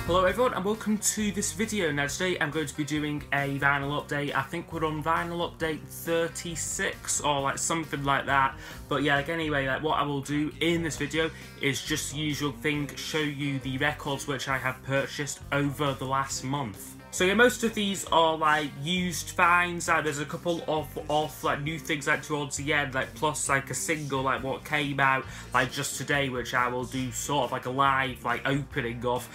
Hello everyone and welcome to this video. Now today I'm going to be doing a vinyl update. I think we're on vinyl update 36 or like something like that. But yeah, anyway, what I will do in this video is just the usual thing, show you the records which I have purchased over the last month. So yeah, most of these are like used finds. There's a couple of like new things like towards the end, like plus like a single like what came out like just today, which I will do sort of like a live like opening of.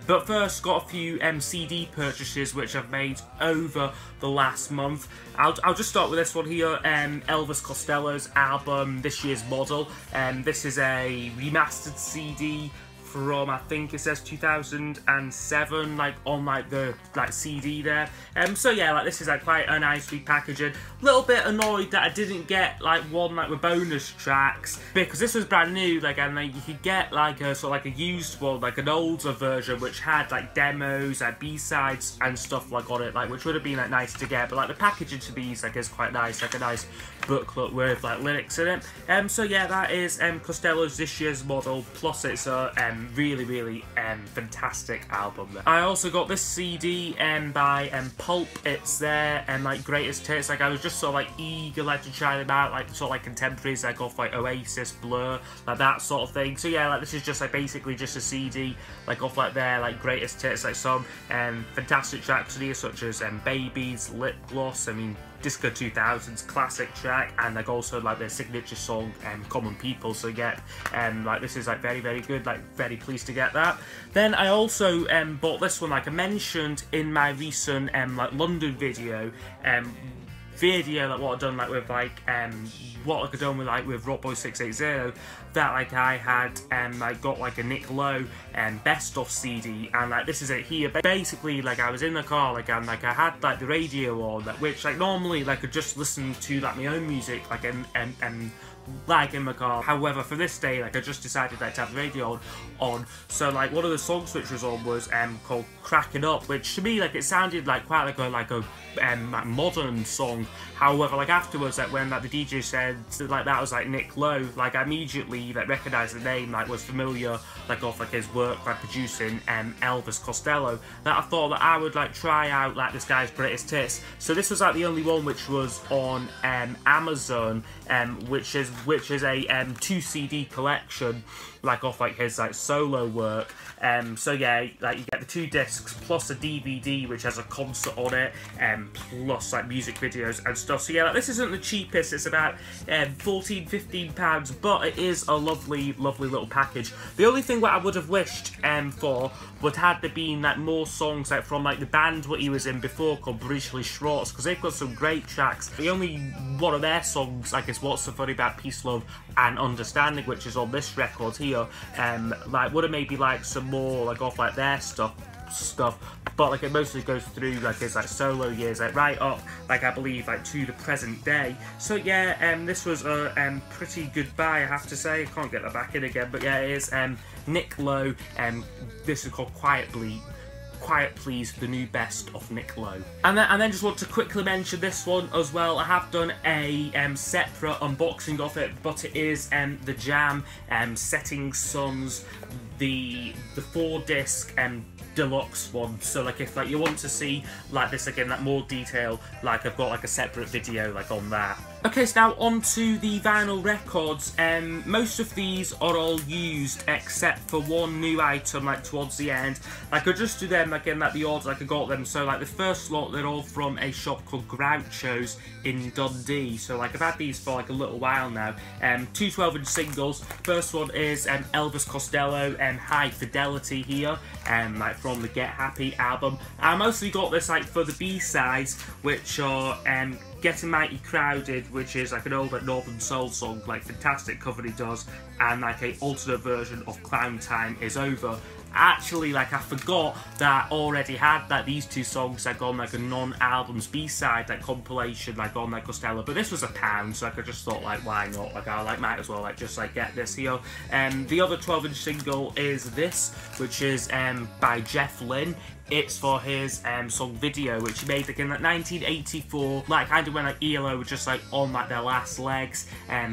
But first, got a few CD purchases which I've made over the last month. I'll just start with this one here, Elvis Costello's album This Year's Model. This is a remastered CD from, I think it says 2007, like on like the CD there. So yeah, like this is like quite a nice repackaging. Little bit annoyed that I didn't get like one like with bonus tracks, because this was brand new, like, and like you could get like a sort of like a used one, like an older version which had like demos, like B-sides and stuff like on it, like which would have been like nice to get. But like the packaging to these like is quite nice, like a nice booklet with like lyrics in it. So yeah, that is Costello's This Year's Model, plus it's a really fantastic album there. I also got this CD by Pulp. It's their like greatest hits. Like I was just sort of like eager like to try them out, like sort of like contemporaries like off like Oasis, Blur, like that sort of thing. So yeah, like this is just like basically just a CD like off like their like greatest hits, like some fantastic tracks here such as Babies, Lip Gloss, I mean Disco 2000's classic track, and like also like their signature song Common People. So yeah, like this is like very good, like very pleased to get that. Then I also bought this one, like I mentioned in my recent like London video, like what I've done like with like what I've done with like with Rockboy 680, that like I had like got like a Nick Lowe best of CD, and like this is it here. But basically, like I was in the car, like and like I had like the radio on, that which like normally like I just listen to like my own music like like in my car. However, for this day, like I just decided like to have the radio on. So like one of the songs which was on was called Cracking Up, which to me like it sounded like quite like a like modern song. However, like afterwards, like when like the DJ said like that was like Nick Lowe, like I immediately like recognised the name, like was familiar like off like his work like producing Elvis Costello, that I thought that I would like try out like this guy's greatest hits. So this was like the only one which was on Amazon, which is a 2 CD collection like off like his like solo work. So yeah, like you get the 2 discs plus a DVD which has a concert on it, plus like music videos and stuff. So yeah, like, this isn't the cheapest, it's about £14–15, but it is a lovely little package. The only thing what I would have wished for would had there been like more songs like from like the band what he was in before called British Schwartz, because they've got some great tracks. The only one of their songs like is What's So Funny About Peace, Love and Understanding, which is on this record here. Like would have maybe like some more like off like their stuff, but like it mostly goes through like his like solo years, like right up like I believe like to the present day. So yeah, this was a pretty good buy, I have to say. I can't get that back in again, but yeah, it is Nick Lowe. This is called Quiet Please, the new best of Nick Lowe. And then just want to quickly mention this one as well. I have done a separate unboxing of it, but it is the Jam Setting Suns, the 4-disc deluxe one. So like if like you want to see like this again, like more detail, like I've got like a separate video like on that. Okay, so now on to the vinyl records. Most of these are all used except for one new item like towards the end. Like I just do them like in like the order like I got them. So like the first lot, they're all from a shop called Groucho's in Dundee. So like I've had these for like a little while now. 2 12-inch singles. First one is Elvis Costello High Fidelity here, like from the Get Happy album. I mostly got this like for the B-sides, which are Getting Mighty Crowded, which is like an old like Northern Soul song, like fantastic cover he does, and like a alternate version of Clown Time Is Over. Actually, like I forgot that I already had like these 2 songs like on like a non-albums B-side like compilation like on like Costello, but this was £1, so like I just thought like why not, like I like might as well like just like get this here. The other 12-inch single is this, which is by Jeff Lynne. It's for his song Video, which he made like in like 1984, like kind of when like ELO were just like on like their last legs.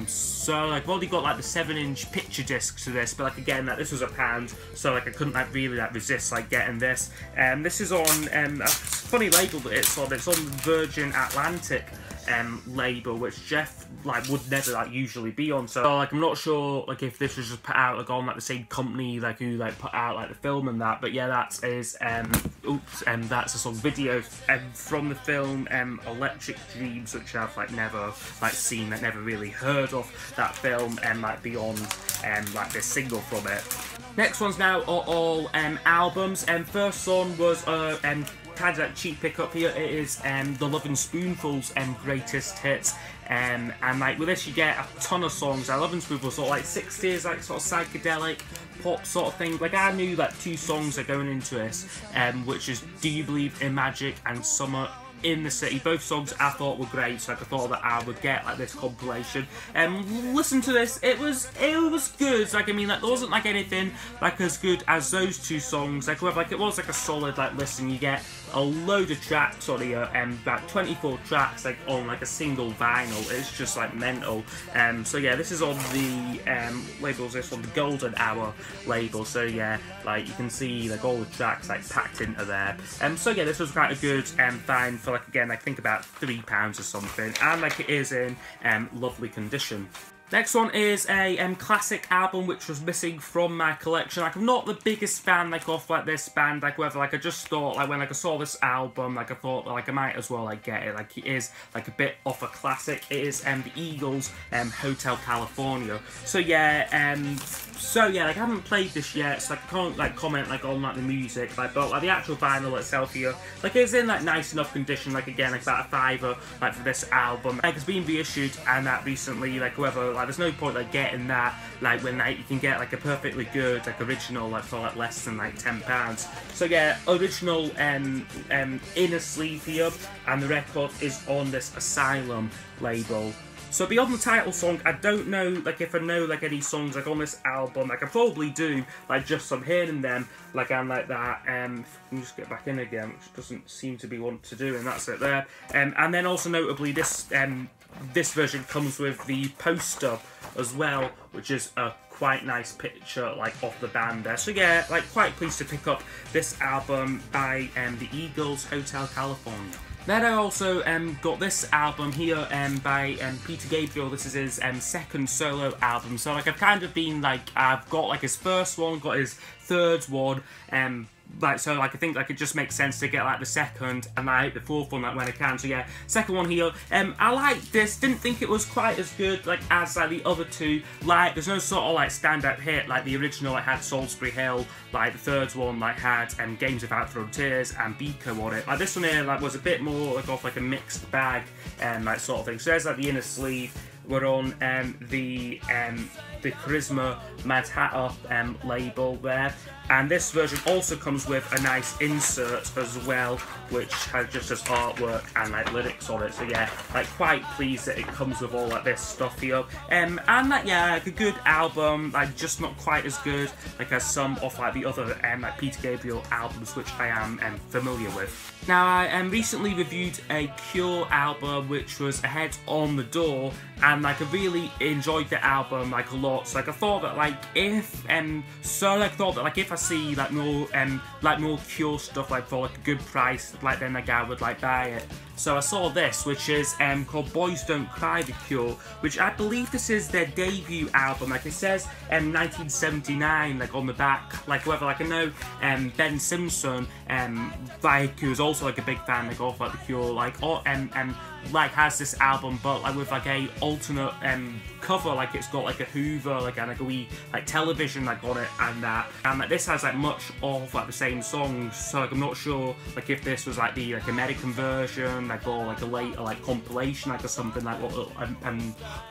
So like I've already got like the 7-inch picture disc to this, but like again, like this was £1, so like I couldn't couldn't like really like resist like getting this. This is on a funny label that it's on. It's on the Virgin Atlantic label, which Jeff like would never like usually be on. So like I'm not sure like if this was just put out like on like the same company like who like put out like the film and that. But yeah, that is that's a song video from the film Electric Dreams, which I've like never like seen, like never really heard of that film, and like beyond like this single from it. Next ones now are all albums. First song was kind of like cheap pickup here. It is the Lovin' Spoonful's greatest hits. And like with this you get a ton of songs. Lovin' Spoonful sort of like 60s, like sort of psychedelic pop sort of thing. Like I knew like 2 songs are going into this, which is Do You Believe in Magic and Summer in the City. Both songs I thought were great, so like I thought that I would get like this compilation. Listen to this. It was good. Like I mean, like there wasn't like anything like as good as those 2 songs. Like whether like it was like a solid like listen. You get a load of tracks on here, about 24 tracks like on like a single vinyl. It's just like mental. So yeah, this is on the labels. This on the Golden Hour label. So yeah, like you can see like all the tracks like packed into there. So yeah, this was quite a good find for like again I think about £3 or something, and like it is in lovely condition. Next one is a classic album which was missing from my collection. Like I'm not the biggest fan like of like this band, like whether like I just thought like when like I saw this album like I thought like I might as well like get it. Like it is like a bit of a classic. It is the Eagles Hotel California. So yeah, like I haven't played this yet, so like, I can't like comment like on like the music, like but like the actual vinyl itself here, like it's in like nice enough condition. Like again, like about a £5 like for this album. Like it's been reissued and that recently. Like whoever like there's no point like getting that like when like you can get like a perfectly good like original like for like less than like £10. So yeah, original inner sleeve here, and the record is on this Asylum label. So beyond the title song, I don't know like if I know like any songs like on this album. Like I probably do, like just from hearing them like and like that. Let me just get back in again, which doesn't seem to be wanting to do, and that's it there. And then also notably this this version comes with the poster as well, which is a quite nice picture like of the band there. So yeah, like quite pleased to pick up this album by the Eagles Hotel California. Then I also got this album here by Peter Gabriel. This is his second solo album. So like I've kind of been like, I've got like his first one, got his third one, like so like I think like it just makes sense to get like the second and like the fourth one like when I can. So yeah, second one here. I like this. Didn't think it was quite as good like as like the other 2. Like there's no sort of like standout hit. Like the original like had Salisbury Hill. Like the third one like had Games Without Frontiers and Biko on it. Like this one here like was a bit more like off like a mixed bag like sort of thing. So there's like the inner sleeve. We're on the Charisma Mad Hatter label there. And this version also comes with a nice insert as well, which has just as artwork and like lyrics on it. So yeah, like quite pleased that it comes with all like this stuff here. And like yeah, like a good album, like just not quite as good like as some of like the other like Peter Gabriel albums which I am familiar with. Now I recently reviewed a Cure album which was Ahead on the Door, and like I really enjoyed the album like a lot. So like I thought that like if if I see like more Cure stuff like for like a good price, like then like I would like buy it. So I saw this, which is called Boys Don't Cry, The Cure, which I believe this is their debut album. Like it says 1979 like on the back. Like whether like I know Ben Simpson like who's also like a big fan like of like The Cure, like like has this album but like with like a alternate cover, like it's got like a Hoover like and like a wee like television like on it and that, and like this has like much of like the same songs. So like I'm not sure like if this was like the like American version like or like a later like compilation like or something like what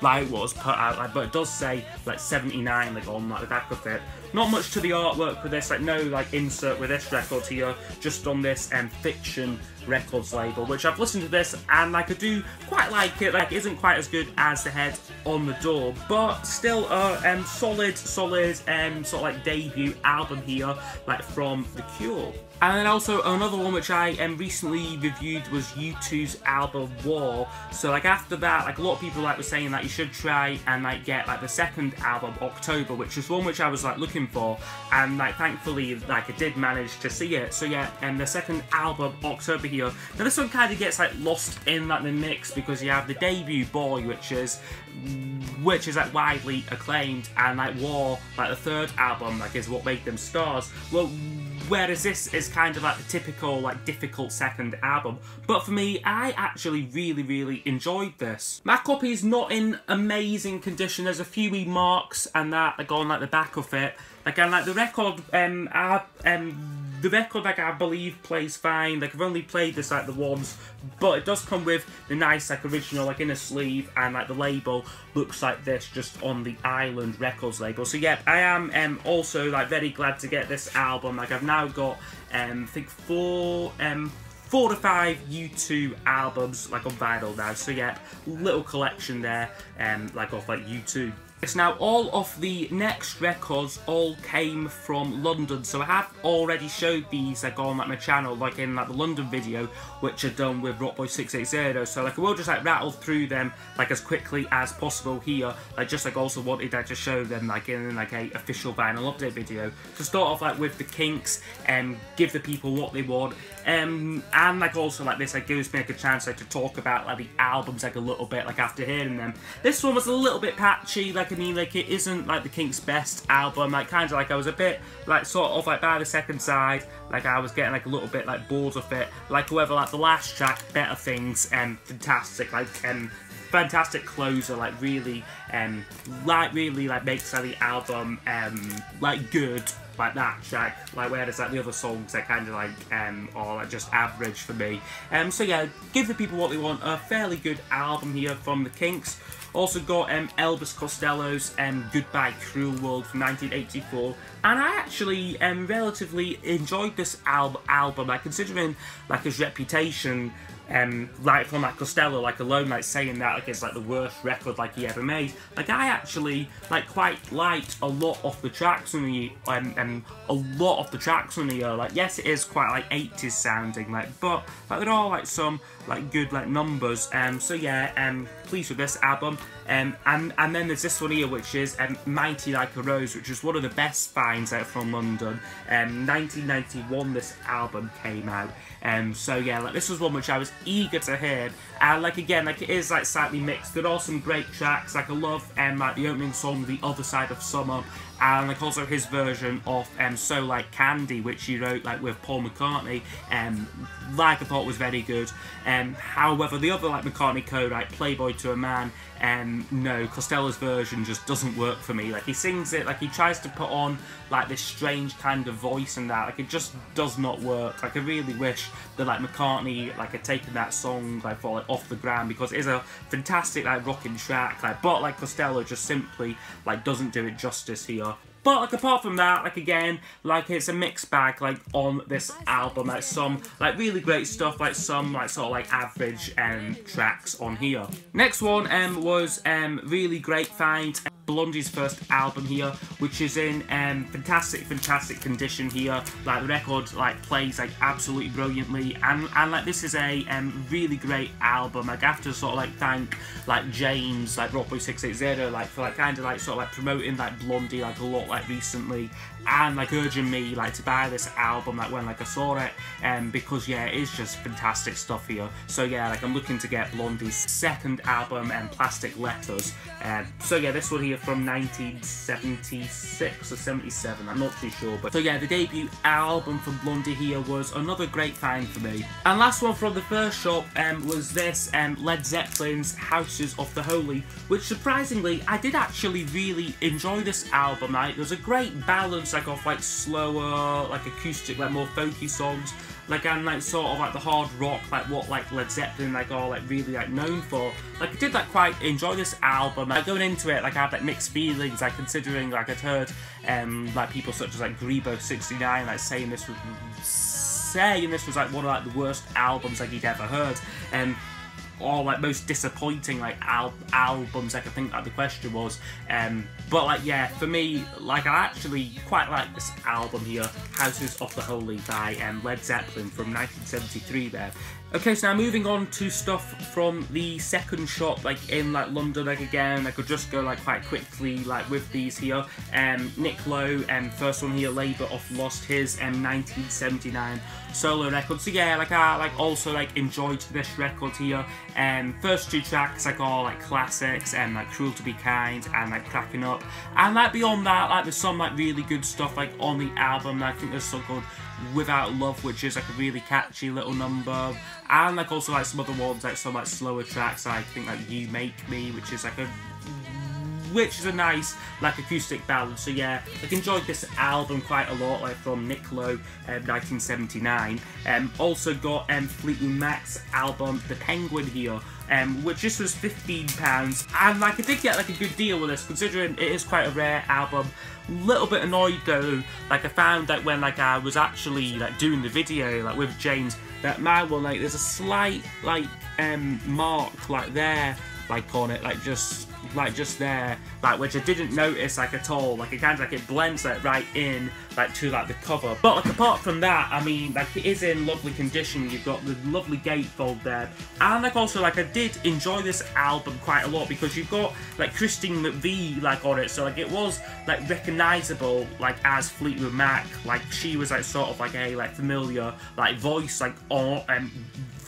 like what was put out like, but it does say like 79 like on like the back of it. Not much to the artwork with this, like no like insert with this record here, just on this Fiction Records label, which I've listened to this and like I do quite like it. Like, it isn't quite as good as The Head on the Door, but still a solid sort of like debut album here, like from The Cure. And then also another one which I recently reviewed was U2's album War. So like after that, like a lot of people like were saying that you should try and like get like the second album October, which is one which I was like looking for, and like thankfully like I did manage to see it. So yeah, and the second album October here. Now this one kind of gets like lost in like the mix because you have the debut Boy, which is like widely acclaimed, and like War, like the third album, like is what made them stars. Well, whereas this is kind of like the typical like difficult second album. But for me, I actually really enjoyed this. My copy is not in amazing condition. There's a few wee marks and that go on like the back of it. Again, like the record, like I believe plays fine. Like I've only played this like the once, but it does come with the nice like original like inner sleeve, and like the label looks like this just on the Island Records label. So yeah, I am also like very glad to get this album. Like I've now got I think 4 to 5 U2 albums like on vinyl now. So yeah, little collection there, like of like U2. Now, all of the next records all came from London, so I have already showed these like on like my channel, like in like the London video, which are done with Rockboy680. So like I will just like rattle through them like as quickly as possible here. Like just like also wanted to show them like in like a official vinyl update video. To start off like with the Kinks, and give the people what they want, and like also like this like gives me like a chance like to talk about like the albums like a little bit like after hearing them. This one was a little bit patchy. Like I mean, like it isn't like the Kinks' best album. Like kind of like I was a bit like sort of like by the second side, like I was getting like a little bit like bored of it. Like however, like the last track, Better Things, fantastic. Like fantastic closer. Like really like makes like the album like good. Like that track, like whereas like the other songs are kind of like are like just average for me. So yeah, give the people what they want. A fairly good album here from the Kinks. Also got Elvis Costello's Goodbye Cruel World from 1984, and I actually relatively enjoyed this album. Like considering like his reputation, like from like Costello, like alone, like saying that like it's like the worst record like he ever made. Like I actually like quite liked a lot of the tracks on the like yes, it is quite like 80s sounding, like but like there are like some like good like numbers. So yeah, pleased with this album. And then there's this one here, which is Mighty Like a Rose, which is one of the best finds out from London. 1991 this album came out. So yeah, like this was one which I was eager to hear. And like again, like it is like slightly mixed. There are some great tracks. Like I love like the opening song, The Other Side of Summer, and like also his version of So Like Candy, which he wrote like with Paul McCartney, like I thought was very good. However, the other like McCartney code, like Playboy to a Man, no, Costello's version just doesn't work for me. Like he sings it, like he tries to put on like this strange kind of voice and that, like it just does not work. Like I really wish that like McCartney like had taken that song like for like Off the Ground, because it is a fantastic like rocking track, like but like Costello just simply like doesn't do it justice here. But like apart from that, like again, like it's a mixed bag like on this album. Like some like really great stuff, like some like sort of like average tracks on here. Next one was really great find. Blondie's first album here, which is in fantastic condition here. Like the record like plays like absolutely brilliantly, and like this is a really great album. Like I have to sort of like thank like James, like Rockboy680, like for like kind of like sort of like promoting like Blondie like a lot like recently, and like urging me like to buy this album like when like I saw it, because yeah, it is just fantastic stuff here. So yeah, like I'm looking to get Blondie's second album, Plastic Letters. So yeah, this one here from 1976 or 77, I'm not too sure. But so yeah, the debut album from Blondie here was another great find for me. And last one from the first shop was this Led Zeppelin's Houses of the Holy, which surprisingly I did actually really enjoy this album. Like there's a great balance like of like slower, like acoustic, like more folky songs, like and like sort of like the hard rock, like what like Led Zeppelin like are like really like known for. Like I did like quite enjoy this album. Like going into it, like I had like mixed feelings, like considering like I'd heard like people such as like Grebo69 like saying this was saying this was like one of like the worst albums like he'd ever heard, or like most disappointing like albums, like I think that the question was, but like yeah, for me, like I actually quite like this album here, Houses of the Holy by Led Zeppelin from 1973 there. Okay, so now moving on to stuff from the second shop, like in like London, like again, I could just go like quite quickly like with these here. Nick Lowe, first one here, Labour of Lust, his 1979 solo record. So yeah, like I like also like enjoyed this record here. First two tracks like all like classics, and like Cruel to Be Kind and like Cracking Up, and like beyond that, like there's some like really good stuff like on the album. I think there's some good Without Love, which is like a really catchy little number, and like also like some other ones, like some like slower tracks, like I think like You Make Me, which is a nice like acoustic ballad. So yeah, like enjoyed this album quite a lot, like from Nick Lowe, 1979. Also got Fleetwood Mac's album The Penguin here, which just was £15, and like I did get like a good deal with this, considering it is quite a rare album. Little bit annoyed though, like I found that when like I was actually like doing the video like with James, that my one, like there's a slight like mark like there, like on it, like just there, like which I didn't notice like at all. Like it kind of like it blends like right in like to like the cover, but like apart from that, I mean like it is in lovely condition. You've got the lovely gatefold there, and like also like I did enjoy this album quite a lot because you've got like Christine McVie like on it, so like it was like recognisable like as Fleetwood Mac. Like she was like sort of like a like familiar like voice like on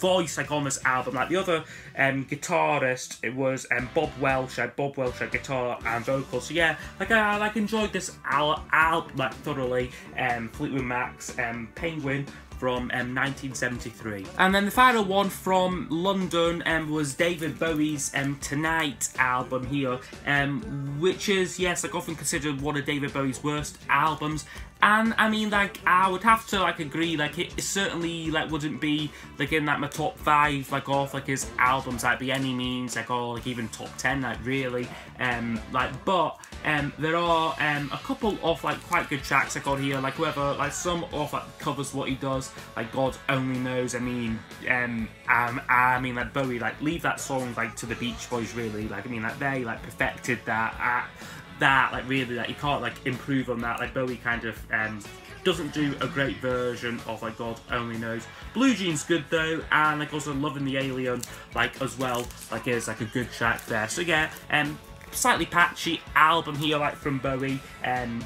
on this album. Like the other guitarist, it was Bob Welch. Bob Welch had guitar and vocals. So yeah, like I like enjoyed this album like thoroughly. Fleetwood Mac's Penguin from 1973. And then the final one from London was David Bowie's Tonight album here, which is, yes, like often considered one of David Bowie's worst albums. And I mean, like, I would have to like agree, like it certainly like wouldn't be like in like my top 5 like of like his albums like by any means, like, or like even top 10 like really, like, but there are a couple of like quite good tracks like on here, like whoever, like some of like covers what he does, like God Only Knows. I mean like Bowie, like Leave That Song like to the Beach Boys, really, like I mean like they like perfected that like really, like you can't like improve on that. Like Bowie kind of doesn't do a great version of like God Only Knows. Blue Jeans good though, and like also Loving the Alien like as well, like is like a good track there. So yeah, slightly patchy album here like from Bowie,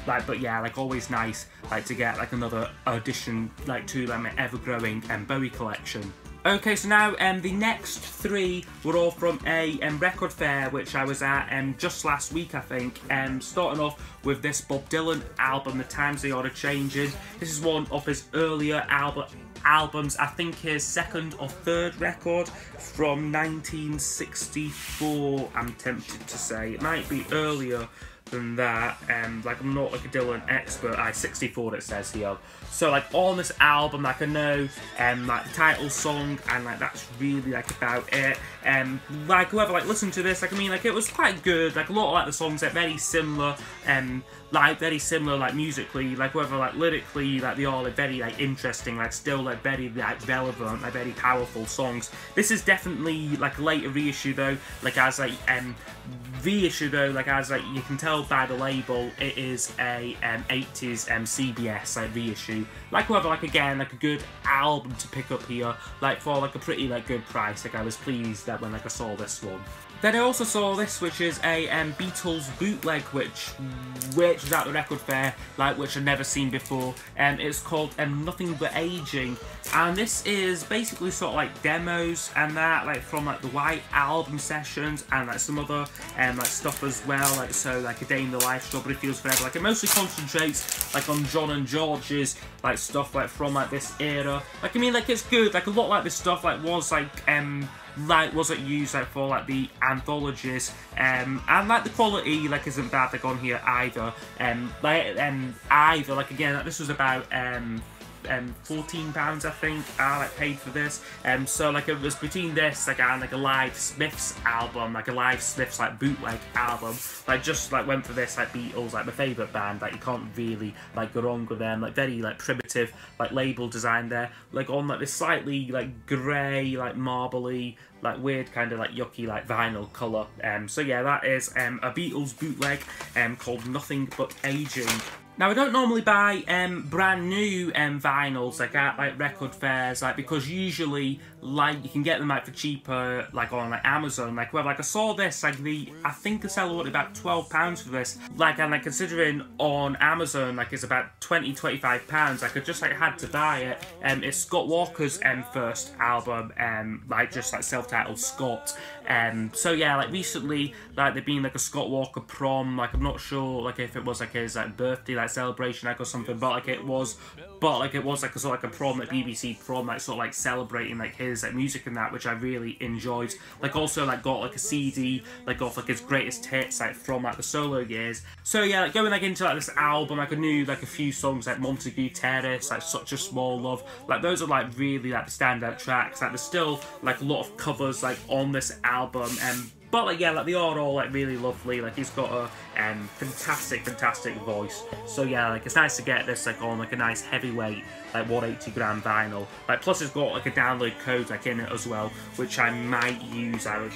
like, but yeah, like always nice like to get like another addition like to my ever-growing Bowie collection. Okay, so now the next 3 were all from a record fair which I was at just last week, I think. Starting off with this Bob Dylan album, The Times They Are Changing. This is one of his earlier albums, I think his second or third record from 1964, I'm tempted to say. It might be earlier than that, like I'm not like a Dylan expert. 64 it says here. So like on this album, like I know like the title song, and like that's really like about it. Like whoever like listened to this, like I mean like it was quite good. Like a lot of like the songs are very similar, like musically, like whoever like lyrically, like they all like very like interesting, like still like very like relevant, like very powerful songs. This is definitely like a later reissue though, like as like reissue though, like as like you can tell by the label, it is a 80s CBS like reissue. Like whoever, like again, like a good album to pick up here, like for like a pretty like good price. Like I was pleased that when like I saw this one. Then I also saw this, which is a Beatles bootleg, which was at the record fair, like which I've never seen before. It's called Nothing But Aging, and this is basically sort of like demos and that, like from like the White Album sessions and like some other like stuff as well. Like so, like A Day in the Life, Strawberry Fields Forever. Like it mostly concentrates like on John and George's like stuff like from like this era. Like I mean, like it's good. Like a lot like this stuff like was like wasn't used like for like the anthologies, and like the quality like isn't bad like on here either. Like again, like this was about £14 I think I like paid for this. So like it was between this like and like a Live Smiths album, like a Live Smiths like bootleg album. Like just like went for this like Beatles, like my favourite band. Like you can't really like go wrong with them. Like very like primitive like label design there. Like on like this slightly like grey, like marbly, like weird kind of like yucky like vinyl colour. So yeah, that is a Beatles bootleg called Nothing But Aging. Now I don't normally buy brand new vinyls like at like record fairs, like because usually like you can get them like for cheaper like on like Amazon. Like well, like I saw this like I think the seller wanted about £12 for this. Like and like considering on Amazon like it's about £20–25, like I just like had to buy it. It's Scott Walker's first album, like just like self-titled Scott. So yeah, like recently like there'd been like a Scott Walker prom. Like I'm not sure like if it was like his like birthday like celebration like or something, but like it was like a sort of like a prom, like BBC prom, like sort of like celebrating like his like music and that, which I really enjoyed. Like also like got like a CD like of like his greatest hits like from like the solo years. So yeah, like going like into like this album, like I knew like a few songs like Montague Terrace, like Such a Small Love, like those are like really like the standout tracks. Like there's still like a lot of covers like on this album, but like yeah, like they are all like really lovely. Like he's got a fantastic voice. So yeah, like it's nice to get this like on like a nice heavyweight like 180g vinyl. Like plus it's got like a download code like in it as well, which I might use. Like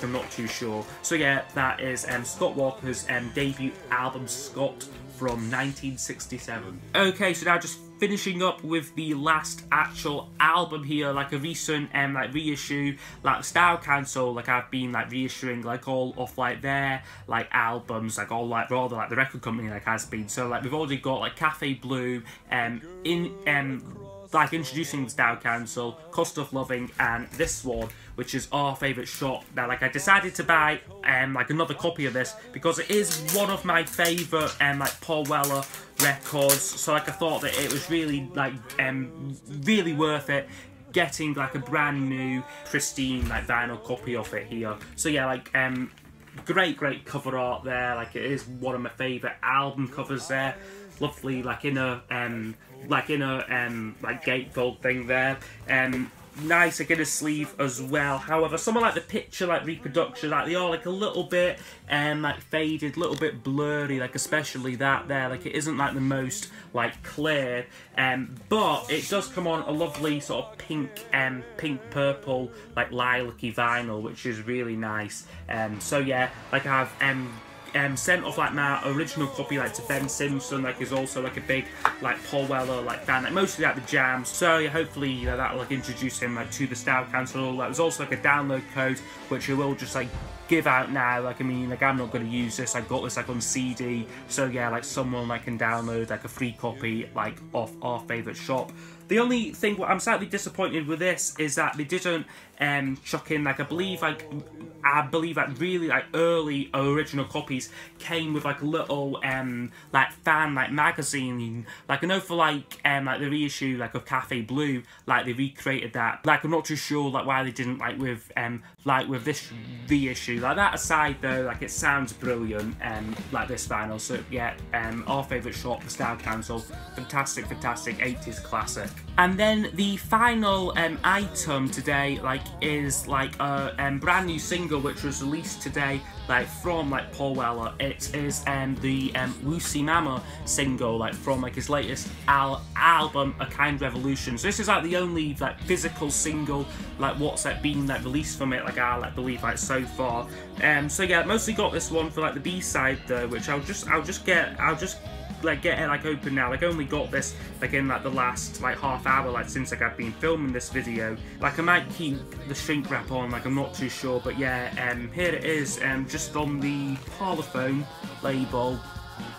I'm not too sure. So yeah, that is Scott Walker's debut album Scott from 1967. Okay, so now just finishing up with the last actual album here, like a recent like reissue, like Style Council. Like I've been like reissuing like all of like their like albums, like all like rather like the record company like has been. So like we've already got like Cafe Blue, like introducing the Style Council, Cost of Loving, and this one, which is Our Favourite Shop. Now, like I decided to buy like another copy of this because it is one of my favourite like Paul Weller records. So like I thought that it was really like really worth it getting like a brand new pristine like vinyl copy of it here. So yeah, like great cover art there. Like it is one of my favourite album covers there. Lovely like inner like gatefold thing there. Nice like inner sleeve as well. However, some of like the picture like reproduction, like they are like a little bit like faded, a little bit blurry, like especially that there. Like it isn't like the most like clear, but it does come on a lovely sort of pink purple like lilac-y vinyl, which is really nice. So yeah, like I've sent off like my original copy like to Ben Simpson, like is also like a big like Paul Weller like fan, like mostly like the jams. So yeah, hopefully you know that'll like introduce him like to the Style Council. There's also like a download code which I will just like give out now. Like I mean, like I'm not going to use this. I got this like on CD, so yeah, like someone like can download like a free copy like off Our Favourite Shop. The only thing I'm slightly disappointed with this is that they didn't chuck in like I believe like really like early original copies came with like a little like fan like magazine. Like I know for like the reissue like of Cafe Blue, like they recreated that. Like I'm not too sure like why they didn't like with this reissue. Like that aside though, like it sounds brilliant like this vinyl. So yeah, Our Favourite Shop, the Style Council, fantastic 80s classic. And then the final item today like is like a brand new single which was released today like from like Paul Weller. It is the Wussy Mama single like from like his latest album A Kind Revolution. So this is like the only like physical single like what's like been like released from it, like I like believe like so far. So yeah, mostly got this one for like the B-side though, which I'll just get it like open now. Like I only got this like in like the last like half hour like since like I've been filming this video. Like I might keep the shrink wrap on, like I'm not too sure, but yeah, here it is, just on the Parlophone label.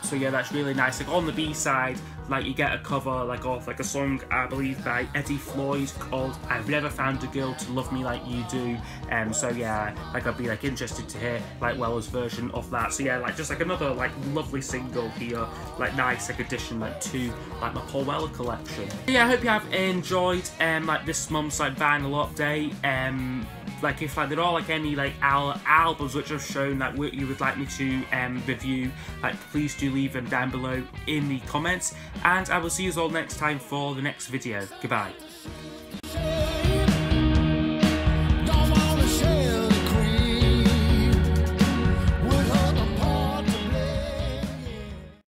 So yeah, that's really nice. Like on the B-side, like you get a cover like of like a song I believe by Eddie Floyd called I've Never Found a Girl to Love Me Like You Do. So yeah, like I'd be like interested to hear like Weller's version of that. So yeah, like just like another like lovely single here, like nice like addition like to like my Paul Weller collection. So yeah, I hope you have enjoyed like this month's like vinyl update. like if like there are like any like albums which I've shown that you would like me to review, like please do leave them down below in the comments, and I will see you all next time for the next video. Goodbye.